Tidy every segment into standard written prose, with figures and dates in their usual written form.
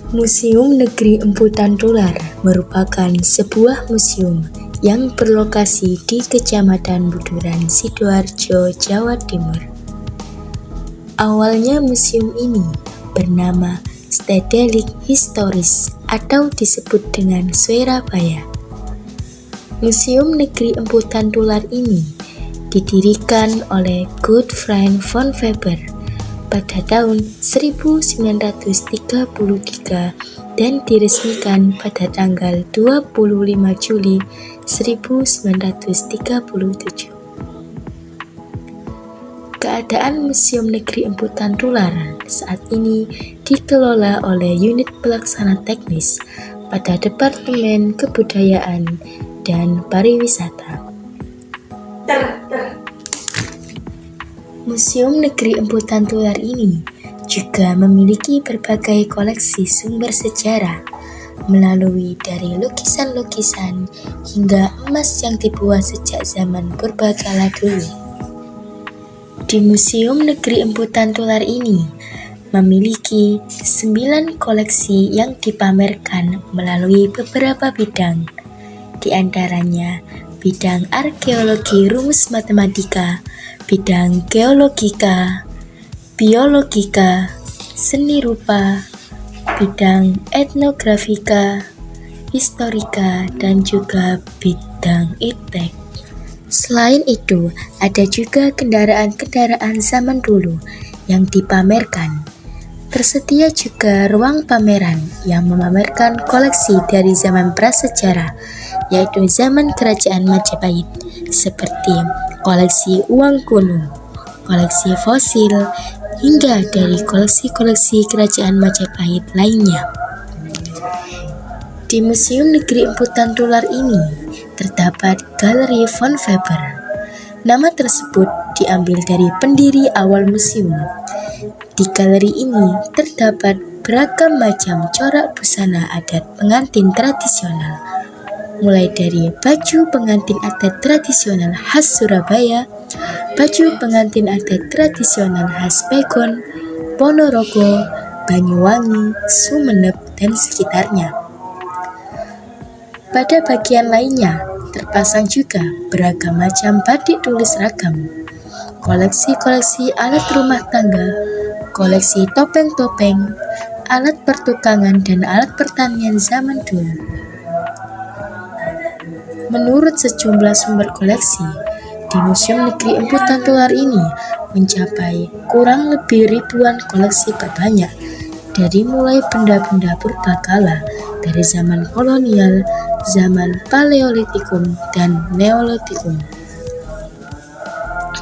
Museum Negeri Empu Tantular merupakan sebuah museum yang berlokasi di Kecamatan Buduran, Sidoarjo, Jawa Timur. Awalnya museum ini bernama Stedelijk Historisch atau disebut dengan Swerabaya. Museum Negeri Empu Tantular ini didirikan oleh Gottfried von Weber pada tahun 1933 dan diresmikan pada tanggal 25 Juli 1937. Keadaan Museum Negeri Empu Tantular saat ini dikelola oleh Unit Pelaksana Teknis pada Departemen Kebudayaan dan Pariwisata. Museum Negeri Empu Tantular ini juga memiliki berbagai koleksi sumber sejarah melalui dari lukisan-lukisan hingga emas yang dibuat sejak zaman purbakala dulu. Di Museum Negeri Empu Tantular ini memiliki 9 koleksi yang dipamerkan melalui beberapa bidang, di antaranya bidang arkeologi rumus matematika, bidang geologika, biologika, seni rupa, bidang etnografika, historika, dan juga bidang iptek. Selain itu, ada juga kendaraan-kendaraan zaman dulu yang dipamerkan. Tersedia juga ruang pameran yang memamerkan koleksi dari zaman prasejarah, yaitu zaman Kerajaan Majapahit, seperti koleksi uang kuno, koleksi fosil, hingga dari koleksi-koleksi Kerajaan Majapahit lainnya. Di Museum Negeri Empu Tantular ini terdapat Galeri von Weber. Nama tersebut diambil dari pendiri awal museum. Di galeri ini terdapat beragam macam corak busana adat pengantin tradisional, mulai dari baju pengantin adat tradisional khas Surabaya, baju pengantin adat tradisional khas Pegon, Ponorogo, Banyuwangi, Sumeneb, dan sekitarnya. Pada bagian lainnya terpasang juga beragam macam batik tulis ragam, koleksi-koleksi alat rumah tangga, koleksi topeng-topeng, alat pertukangan, dan alat pertanian zaman dulu. Menurut sejumlah sumber koleksi, di Museum Negeri Empu Tantular ini mencapai kurang lebih ribuan koleksi terbanyak, dari mulai benda-benda purbakala dari zaman kolonial, zaman Paleolitikum, dan Neolitikum.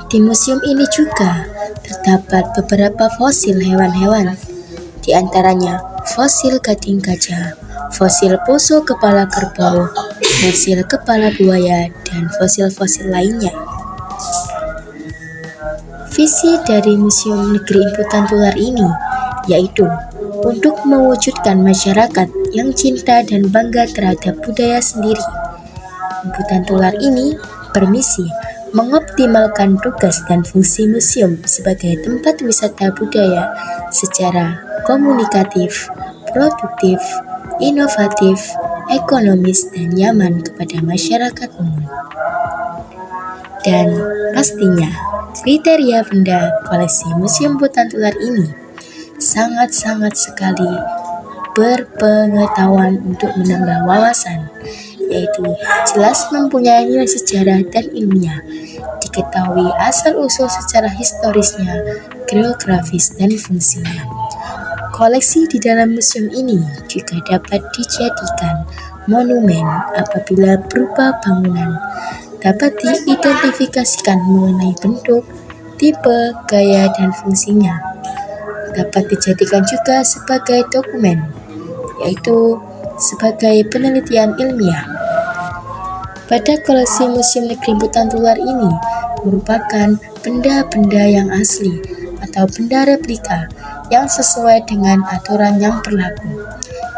Di museum ini juga terdapat beberapa fosil hewan-hewan, di antaranya fosil gading gajah, fosil poso kepala kerbau, fosil kepala buaya, dan fosil-fosil lainnya. Visi dari Museum Negeri Empu Tantular ini yaitu untuk mewujudkan masyarakat yang cinta dan bangga terhadap budaya sendiri. Empu Tantular ini bermisi mengoptimalkan tugas dan fungsi museum sebagai tempat wisata budaya secara komunikatif, produktif, inovatif, ekonomis, dan nyaman kepada masyarakat umum. Dan pastinya, kriteria benda koleksi Museum Empu Tantular ini sangat-sangat sekali berpengetahuan untuk menambah wawasan, yaitu jelas mempunyai nilai sejarah dan ilmiah, diketahui asal-usul secara historisnya, geografis, dan fungsinya. Koleksi di dalam museum ini juga dapat dijadikan monumen apabila berupa bangunan, dapat diidentifikasikan mengenai bentuk, tipe, gaya, dan fungsinya. Dapat dijadikan juga sebagai dokumen, yaitu sebagai penelitian ilmiah. Pada koleksi Museum Negeri Empu Tantular ini merupakan benda-benda yang asli atau benda replika yang sesuai dengan aturan yang berlaku,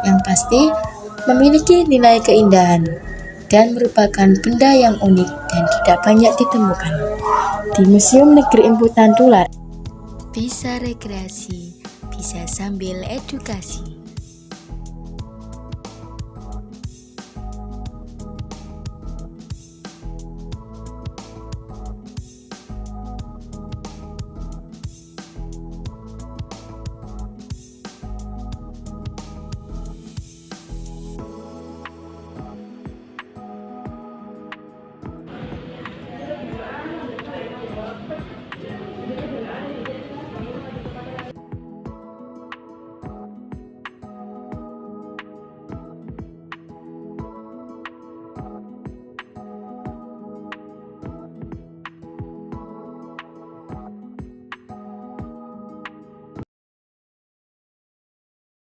yang pasti memiliki nilai keindahan dan merupakan benda yang unik dan tidak banyak ditemukan. Di Museum Negeri Empu Tantular bisa rekreasi, bisa sambil edukasi.